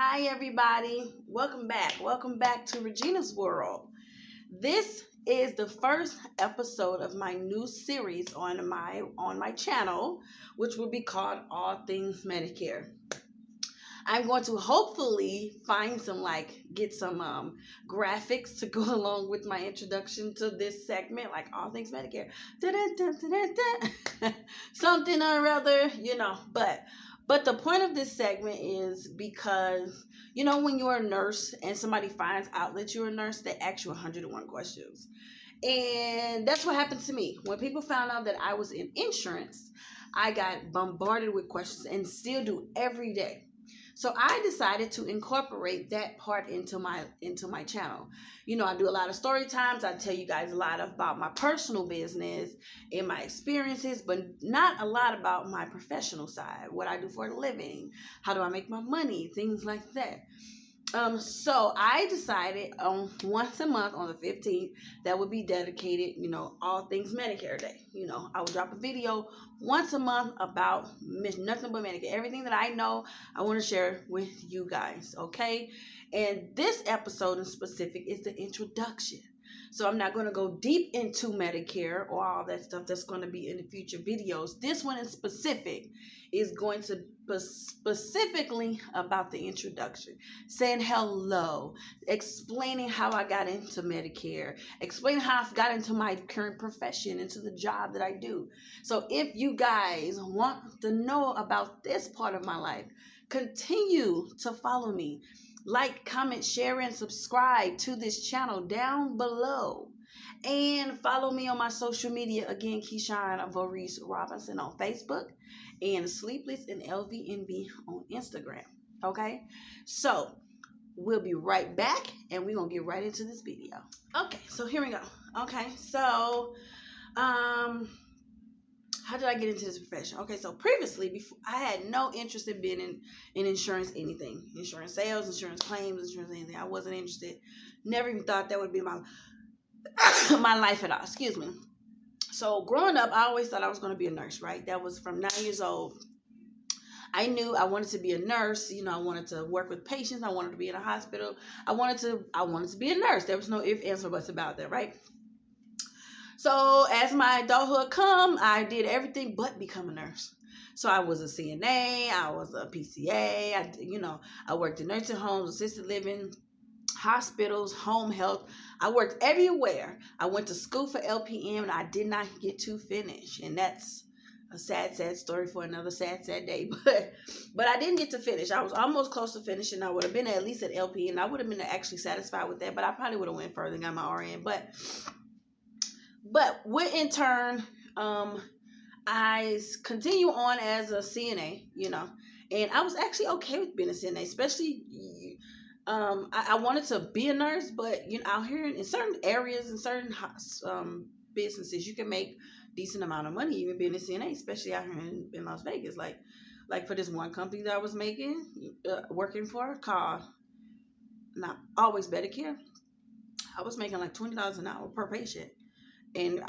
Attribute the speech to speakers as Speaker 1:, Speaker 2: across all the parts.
Speaker 1: Hi, everybody. Welcome back. Welcome back to Regina's World. This is the first episode of my new series on my channel, which will be called All Things Medicare. I'm going to hopefully find get some graphics to go along with my introduction to this segment, like All Things Medicare. Something or other, But the point of this segment is because, when you're a nurse and somebody finds out that you're a nurse, they ask you 101 questions. And that's what happened to me. When people found out that I was in insurance, I got bombarded with questions and still do every day. So I decided to incorporate that part into my channel. I do a lot of story times. I tell you guys a lot about my personal business and my experiences, but not a lot about my professional side, what I do for a living, how do I make my money, things like that. So I decided on once a month on the 15th that would be dedicated, all things Medicare Day. I would drop a video once a month about nothing but Medicare. Everything that I know, I want to share with you guys, okay? And this episode in specific is the introduction. So I'm not going to go deep into Medicare or all that stuff that's going to be in the future videos. This one in specific is going to be specifically about the introduction, saying hello, explaining how I got into Medicare, explaining how I got into my current profession, into the job that I do. So if you guys want to know about this part of my life, continue to follow me. Like, comment, share, and subscribe to this channel down below. And follow me on my social media. Again, Keyshawn Voorhees Robinson on Facebook and Sleepless and LVNB on Instagram. Okay? So, we'll be right back and we're going to get right into this video. Okay, so here we go. Okay, so, how did I get into this profession? Okay, so previously, before I had no interest in being in insurance, anything. Insurance sales, insurance claims, insurance anything. I wasn't interested. Never even thought that would be my my life at all. Excuse me. So growing up, I always thought I was going to be a nurse, right? That was from 9 years old. I knew I wanted to be a nurse. I wanted to work with patients. I wanted to be in a hospital. I wanted to be a nurse. There was no ifs, ands, or buts about that, right? So as my adulthood come, I did everything but become a nurse. So I was a CNA, I was a PCA, I worked in nursing homes, assisted living, hospitals, home health. I worked everywhere. I went to school for LPM and I did not get to finish. And that's a sad, sad story for another sad, sad day. But I didn't get to finish. I was almost close to finishing. I would have been at least at LP and I would have been actually satisfied with that. But I probably would have went further and got my RN. But in turn, I continue on as a CNA, and I was actually okay with being a CNA, especially, I wanted to be a nurse, but, out here in certain areas, in certain businesses, you can make decent amount of money even being a CNA, especially out here in Las Vegas. Like for this one company that I was working for called, not always Medicare, I was making like $20 an hour per patient. And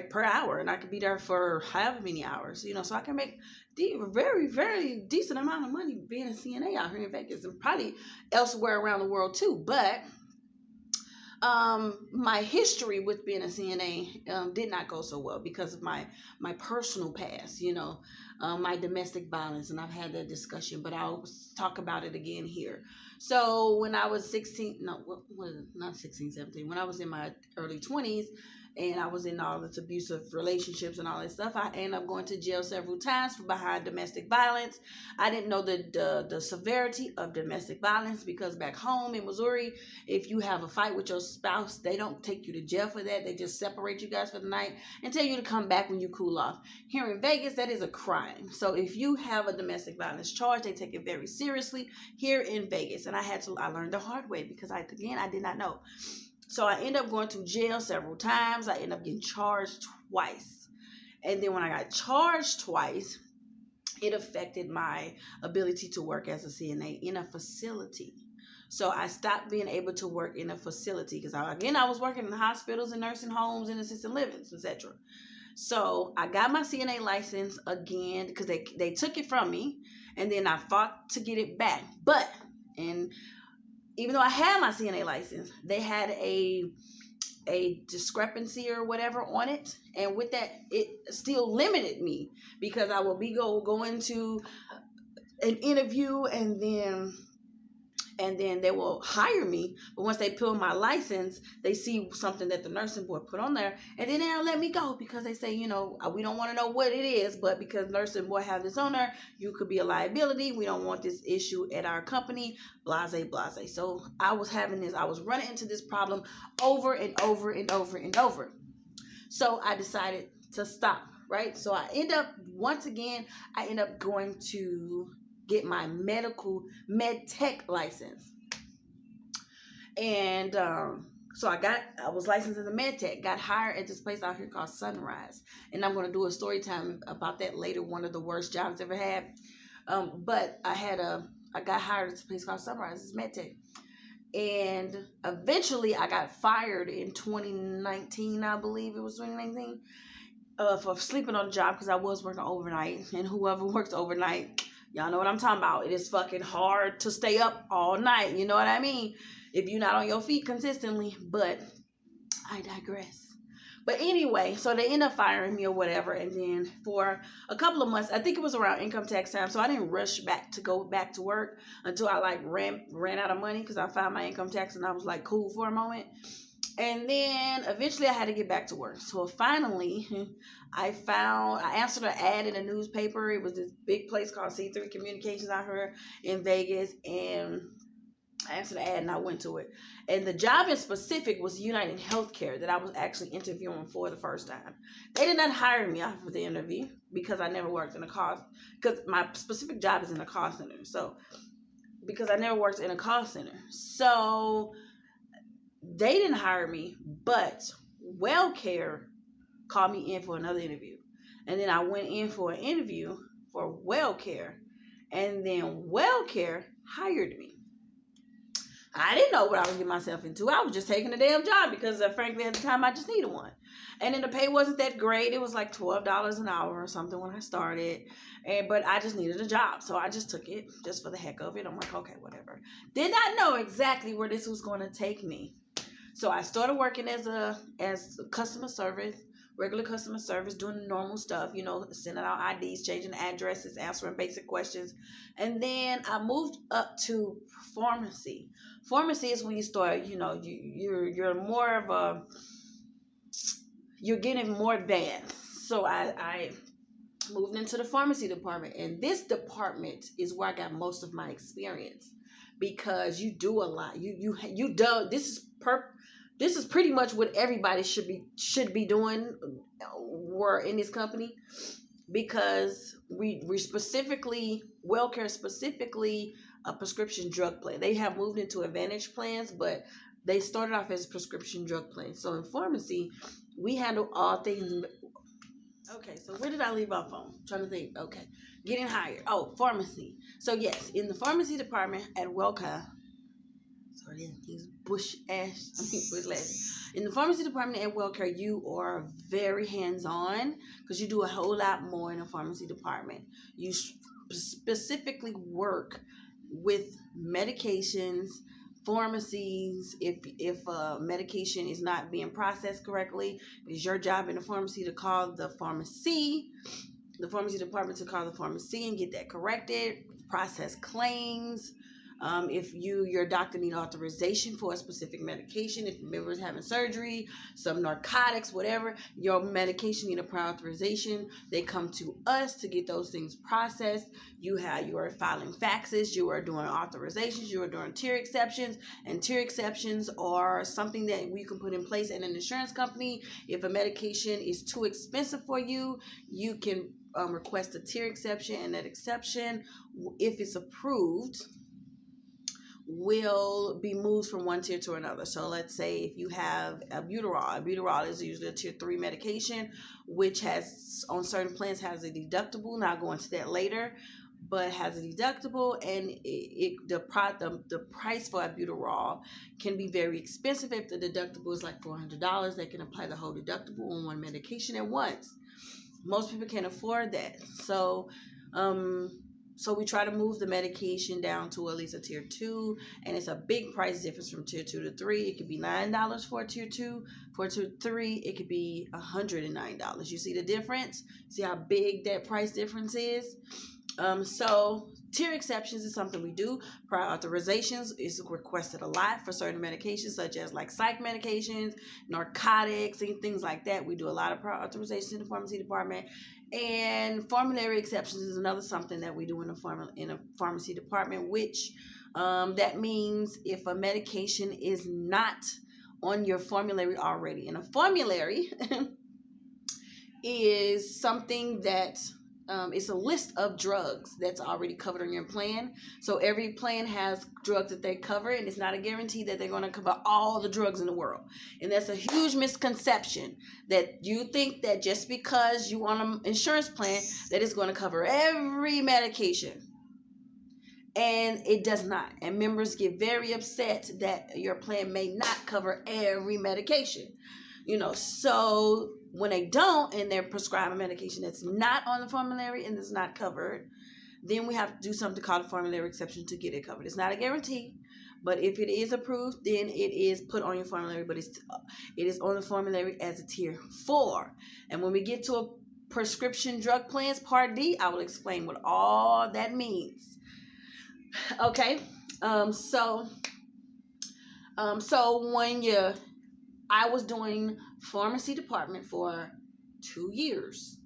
Speaker 1: per hour, and I could be there for however many hours, so I can make very, very decent amount of money being a CNA out here in Vegas and probably elsewhere around the world too. But my history with being a CNA did not go so well because of my personal past, my domestic violence, and I've had that discussion, but I'll talk about it again here. So when I was 16, no, not 16, 17, when I was in my early 20s, and I was in all this abusive relationships and all that stuff, I ended up going to jail several times for behind domestic violence. I didn't know the severity of domestic violence because back home in Missouri, if you have a fight with your spouse, they don't take you to jail for that. They just separate you guys for the night and tell you to come back when you cool off. Here in Vegas, that is a crime. So if you have a domestic violence charge, they take it very seriously here in Vegas. And I learned the hard way because I did not know. So I ended up going to jail several times. I ended up getting charged twice. And then when I got charged twice, it affected my ability to work as a CNA in a facility. So I stopped being able to work in a facility because I was working in hospitals and nursing homes and assisted livings, etc. So I got my CNA license again because they took it from me, and then I fought to get it back. But And even though I had my CNA license, they had a discrepancy or whatever on it, and with that, it still limited me because I will be going to an interview, and then they will hire me. But once they pull my license, they see something that the nursing board put on there, and then they don't let me go because they say, we don't want to know what it is, but because nursing board have this on there, you could be a liability. We don't want this issue at our company, blase, blase. So I was running into this problem over and over and over and over. So I decided to stop, right? So once again, I end up going to get my med tech license. And so I was licensed as a med tech, got hired at this place out here called Sunrise. And I'm going to do a story time about that later, one of the worst jobs I ever had. But I got hired at this place called Sunrise as med tech. And eventually I got fired in 2019, I believe it was 2019, for sleeping on the job because I was working overnight. And whoever works overnight, y'all know what I'm talking about. It is fucking hard to stay up all night. You know what I mean? If you're not on your feet consistently. But I digress. But anyway, so they end up firing me or whatever. And then for a couple of months, I think it was around income tax time. So I didn't rush back to go back to work until I ran out of money because I filed my income tax and I was like cool for a moment. And then eventually I had to get back to work. So finally, I answered an ad in a newspaper. It was this big place called C3 Communications out here in Vegas. And I answered the ad and I went to it. And the job in specific was United Healthcare that I was actually interviewing for the first time. They did not hire me after the interview because I never worked in a call, because my specific job is in a call center. So because I never worked in a call center. So they didn't hire me, but WellCare called me in for another interview. And then I went in for an interview for WellCare. And then WellCare hired me. I didn't know what I was getting myself into. I was just taking a damn job because, frankly, at the time, I just needed one. And then the pay wasn't that great. It was like $12 an hour or something when I started. But I just needed a job. So I just took it just for the heck of it. I'm like, okay, whatever. Did not know exactly where this was going to take me. So I started working as customer service, regular customer service, doing the normal stuff, sending out IDs, changing addresses, answering basic questions. And then I moved up to pharmacy. Pharmacy is when you start, you're more of you're getting more advanced. So I moved into the pharmacy department, and this department is where I got most of my experience because you do a lot. You do this is pretty much what everybody should be doing were in this company, because we specifically WellCare specifically a prescription drug plan. They have moved into Advantage plans, but they started off as prescription drug plans. So in pharmacy, we handle all things. Okay, so where did I leave off on? I'm trying to think. Okay, getting hired. Oh, pharmacy. So yes, in the pharmacy department at WellCare. Sorry, he's bush ash. In the pharmacy department at WellCare, you are very hands-on because you do a whole lot more in the pharmacy department. You specifically work with medications, pharmacies. If medication is not being processed correctly, it's your job in the pharmacy to call the pharmacy department to call the pharmacy and get that corrected, process claims. If your doctor need authorization for a specific medication, if your member is having surgery, some narcotics, whatever, your medication need a prior authorization. They come to us to get those things processed. You are filing faxes, you are doing authorizations, you are doing tier exceptions, and tier exceptions are something that we can put in place in an insurance company. If a medication is too expensive for you, you can request a tier exception, and that exception, if it's approved, will be moved from one tier to another. So let's say if you have albuterol is usually a tier 3 medication, which has on certain plans has a deductible. Now I'll go into that later, but has a deductible, and the price for albuterol can be very expensive. If the deductible is like $400, they can apply the whole deductible on one medication at once. Most people can't afford that. So So we try to move the medication down to at least a tier 2, and it's a big price difference from tier 2 to 3. It could be $9 for a tier 2. For tier 3, it could be $109. You see the difference? See how big that price difference is? So tier exceptions is something we do. Prior authorizations is requested a lot for certain medications, such as like psych medications, narcotics, and things like that. We do a lot of prior authorizations in the pharmacy department. And formulary exceptions is another something that we do in a pharmacy department, which that means if a medication is not on your formulary already. And a formulary is something that it's a list of drugs that's already covered on your plan. So every plan has drugs that they cover, and it's not a guarantee that they're going to cover all the drugs in the world. And that's a huge misconception, that you think that just because you want an insurance plan that it's going to cover every medication. And it does not. And members get very upset that your plan may not cover every medication. So when they don't, and they're prescribed a medication that's not on the formulary and is not covered, then we have to do something called a formulary exception to get it covered. It's not a guarantee, but if it is approved, then it is put on your formulary, but it is on the formulary as a tier 4. And when we get to a prescription drug plans, Part D, I will explain what all that means. Okay, so when I was doing pharmacy department for 2 years,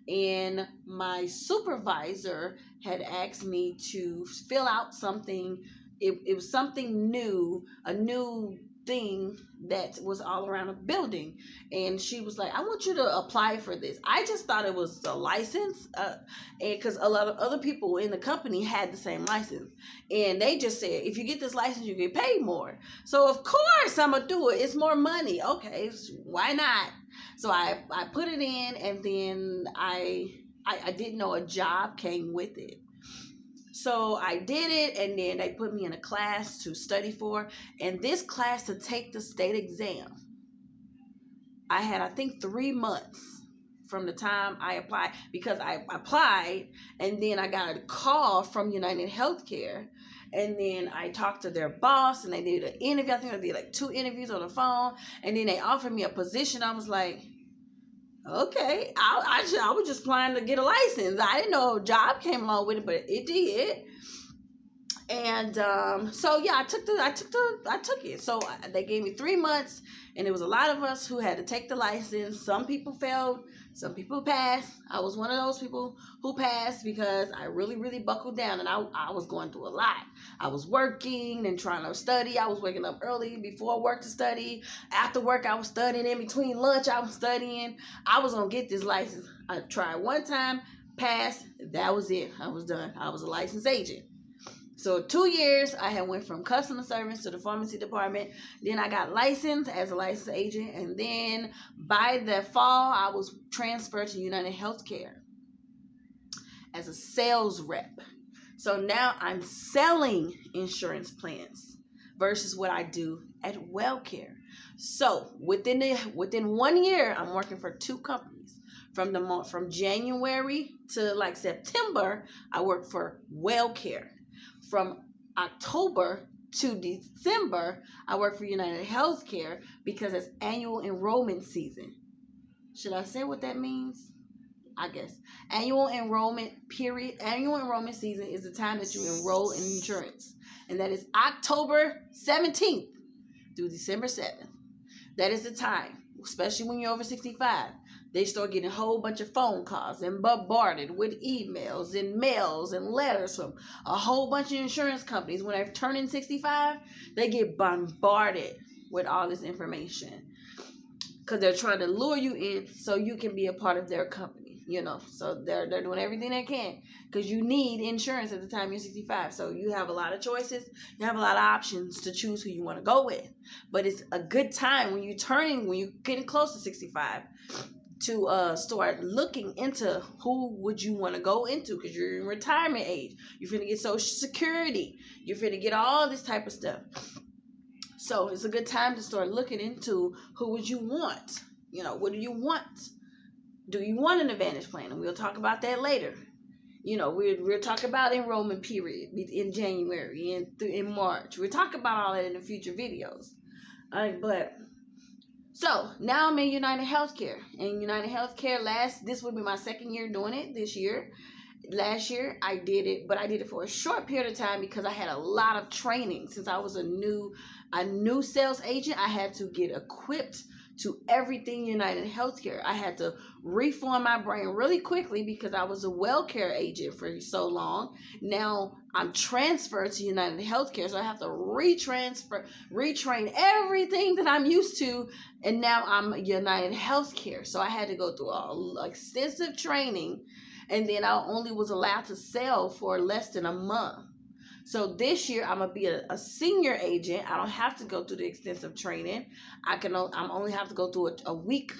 Speaker 1: and my supervisor had asked me to fill out something. It was something new, a new thing that was all around a building, and she was like, I want you to apply for this. I just thought it was a license, and because a lot of other people in the company had the same license, and they just said, if you get this license, you get paid more. So of course I'm gonna do it. It's more money. Okay, why not? So I put it in, and then I didn't know a job came with it. So I did it, and then they put me in a class to study for. And this class, to take the state exam, I had, I think, 3 months from the time I applied, because I applied, and then I got a call from United Healthcare, and then I talked to their boss, and they did an interview. I think they did like 2 interviews on the phone, and then they offered me a position. I was like, okay, I was just planning to get a license. I didn't know a job came along with it, but it did. And so yeah, I took it. So they gave me 3 months, and there was a lot of us who had to take the license. Some people failed, some people passed. I was one of those people who passed because I really, really buckled down, and I was going through a lot. I was working and trying to study. I was waking up early before work to study. After work, I was studying. In between lunch, I was studying. I was gonna get this license. I tried one time, passed. That was it. I was done. I was a licensed agent. So 2 years, I had went from customer service to the pharmacy department. Then I got licensed as a licensed agent. And then by the fall, I was transferred to United Healthcare as a sales rep. So now I'm selling insurance plans versus what I do at WellCare. So within 1 year, I'm working for 2 companies. From January to like September, I work for WellCare. From October to December, I work for United Healthcare because it's annual enrollment season. Should I say what that means? I guess. Annual enrollment season is the time that you enroll in insurance. And that is October 17th through December 7th. That is the time, especially when you're over 65. They start getting a whole bunch of phone calls and bombarded with emails and mails and letters from a whole bunch of insurance companies. When they're turning 65, they get bombarded with all this information because they're trying to lure you in so you can be a part of their company. So they're doing everything they can because you need insurance at the time you're 65. So you have a lot of choices. You have a lot of options to choose who you want to go with. But it's a good time when you're getting close to 65 to start looking into who would you want to go into, because you're in retirement age. You're finna get Social Security. You're finna get all this type of stuff. So it's a good time to start looking into who would you want. What do you want? Do you want an Advantage plan? And we'll talk about that later. we're talking about enrollment period in January and in March. We'll talk about all that in the future videos. But so now I'm in United Healthcare. And United Healthcare this will be my second year doing it this year. Last year I did it, but I did it for a short period of time because I had a lot of training. Since I was a new sales agent, I had to get equipped to everything United Healthcare. I had to reform my brain really quickly because I was a WellCare agent for so long. Now I'm transferred to United Healthcare, so I have to retrain everything that I'm used to, and now I'm United Healthcare. So I had to go through all extensive training, and then I only was allowed to sell for less than a month. So this year I'm gonna be a senior agent. I don't have to go through the extensive training. I'm only have to go through a week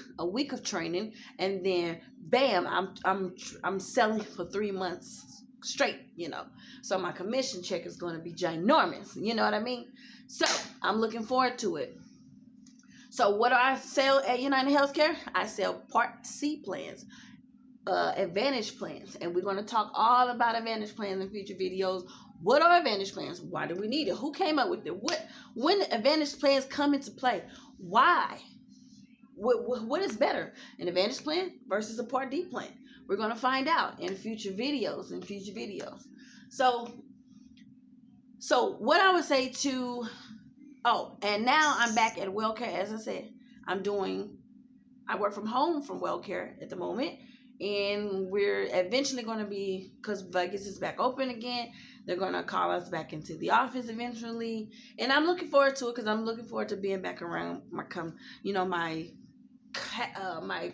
Speaker 1: of training, and then bam, I'm selling for 3 months straight. So my commission check is going to be ginormous. You know what I mean? So I'm looking forward to it. So what do I sell at United Healthcare? I sell Part C plans, Advantage plans, and we're going to talk all about Advantage plans in future videos. What are Advantage plans? Why do we need it? Who came up with it? When Advantage plans come into play? Why? What is better, an Advantage plan versus a Part D plan? We're going to find out in future videos. So what I would say to and now I'm back at WellCare. As I said, I work from home from WellCare at the moment, and we're eventually going to be, because Vegas is back open again, they're going to call us back into the office eventually, and I'm looking forward to it because I'm looking forward to being back around my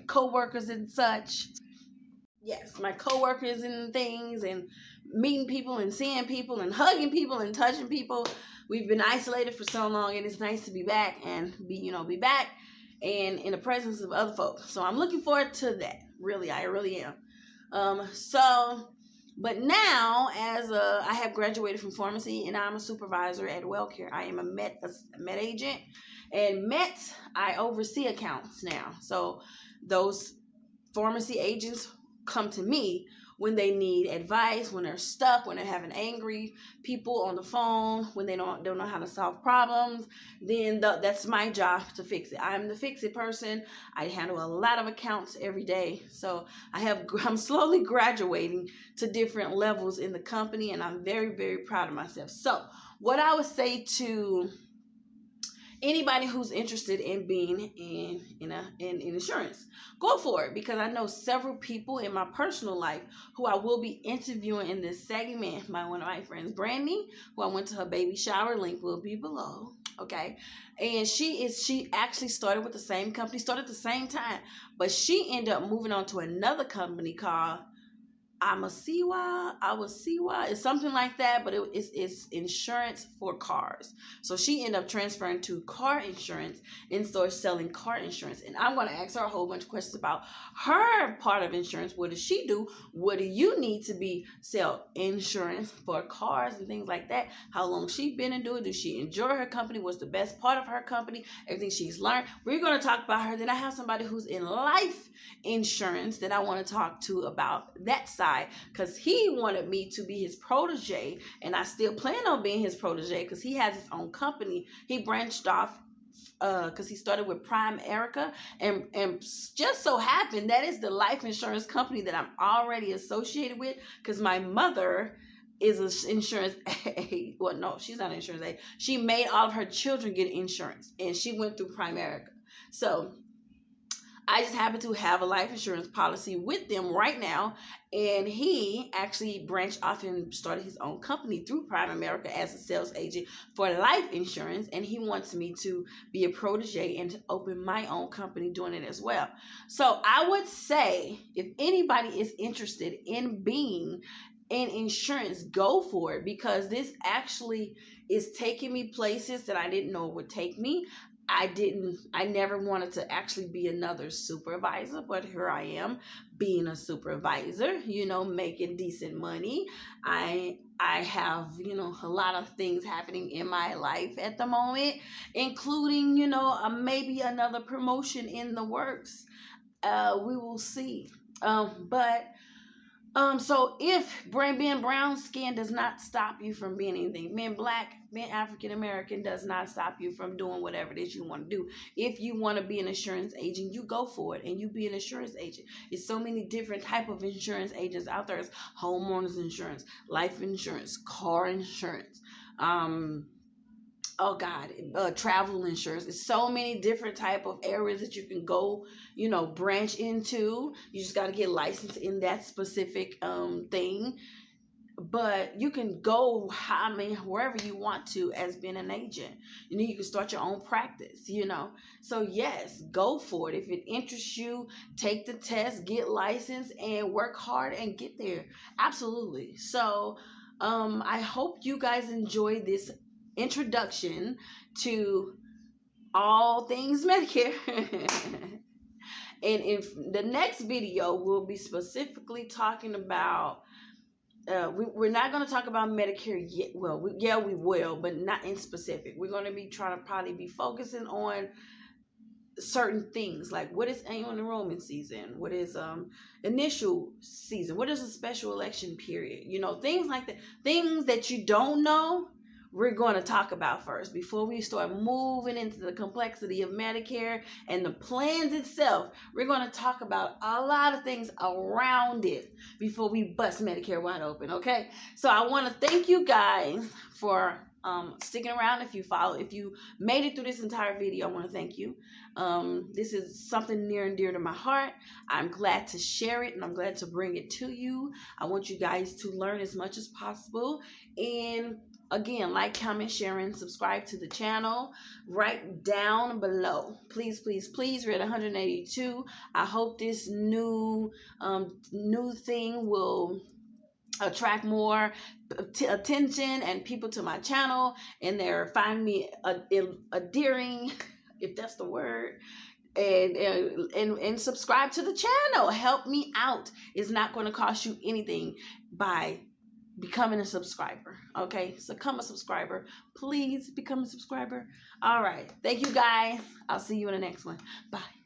Speaker 1: coworkers and such. Yes, my coworkers and things, and meeting people and seeing people and hugging people and touching people. We've been isolated for so long, and it's nice to be back and be back and in the presence of other folks. So I'm looking forward to that. Really, I really am. But now, as I have graduated from pharmacy, and I'm a supervisor at WellCare. I am a med agent, and I oversee accounts now. So those pharmacy agents come to me when they need advice, when they're stuck, when they're having angry people on the phone, when they don't know how to solve problems. Then that's my job to fix it. I'm the fix it person. I handle a lot of accounts every day. So I'm slowly graduating to different levels in the company, and I'm very, very proud of myself. So what I would say to anybody who's interested in being in insurance, go for it, because I know several people in my personal life who I will be interviewing in this segment. One of my friends, Brandy, who I went to her baby shower, link will be below. Okay, and she actually started with the same company, started at the same time, but she ended up moving on to another company called I will see why. It's something like that, but it's insurance for cars. So she ended up transferring to car insurance and started selling car insurance. And I'm going to ask her a whole bunch of questions about her part of insurance. What does she do? What do you need to sell insurance for cars and things like that? How long she been in doing it? Does she enjoy her company? What's the best part of her company? Everything she's learned. We're going to talk about her. Then I have somebody who's in life insurance that I want to talk to about that side, because he wanted me to be his protege, and I still plan on being his protege because he has his own company. He branched off because he started with Prime Erica, and just so happened that is the life insurance company that I'm already associated with, because my mother is an insurance aide. Well, no, she's not an insurance aide. She made all of her children get insurance, and she went through Prime Erica. So I just happen to have a life insurance policy with them right now, and he actually branched off and started his own company through Prime America as a sales agent for life insurance, and he wants me to be a protege and to open my own company doing it as well. So I would say if anybody is interested in being in insurance, go for it, because this actually is taking me places that I didn't know it would take me. I never wanted to actually be another supervisor, but here I am being a supervisor, making decent money. I have, a lot of things happening in my life at the moment, including, maybe another promotion in the works. We will see. But So if being brown skin does not stop you from being anything, being black, being African American does not stop you from doing whatever it is you want to do. If you want to be an insurance agent, you go for it and you be an insurance agent. There's so many different type of insurance agents out there. It's homeowners insurance, life insurance, car insurance, oh god, travel insurance. There's so many different type of areas that you can go, branch into. You just got to get licensed in that specific thing, but you can go, I mean, wherever you want to as being an agent. You can start your own practice. So yes, go for it. If it interests you, take the test, get licensed, and work hard and get there. Absolutely. So I hope you guys enjoy this introduction to all things Medicare. And if the next video, we'll be specifically talking about we're not going to talk about Medicare yet. Well, we will, but not in specific. We're going to be trying to probably be focusing on certain things, like what is annual enrollment season, what is initial season, what is a special election period, things like that. Things that you don't know, we're going to talk about first before we start moving into the complexity of Medicare and the plans itself. We're going to talk about a lot of things around it before we bust Medicare wide open. Okay, so I want to thank you guys for sticking around. If you made it through this entire video, I want to thank you. This is something near and dear to my heart. I'm glad to share it and I'm glad to bring it to you. I want you guys to learn as much as possible. And again, like, comment, share, and subscribe to the channel right down below. Please, please, please. We're at 182. I hope this new thing will attract more attention and people to my channel, and they're find me adhering, if that's the word, and subscribe to the channel. Help me out. It's not going to cost you anything by becoming a subscriber. Okay, so become a subscriber. Please become a subscriber. All right, thank you guys. I'll see you in the next one. Bye.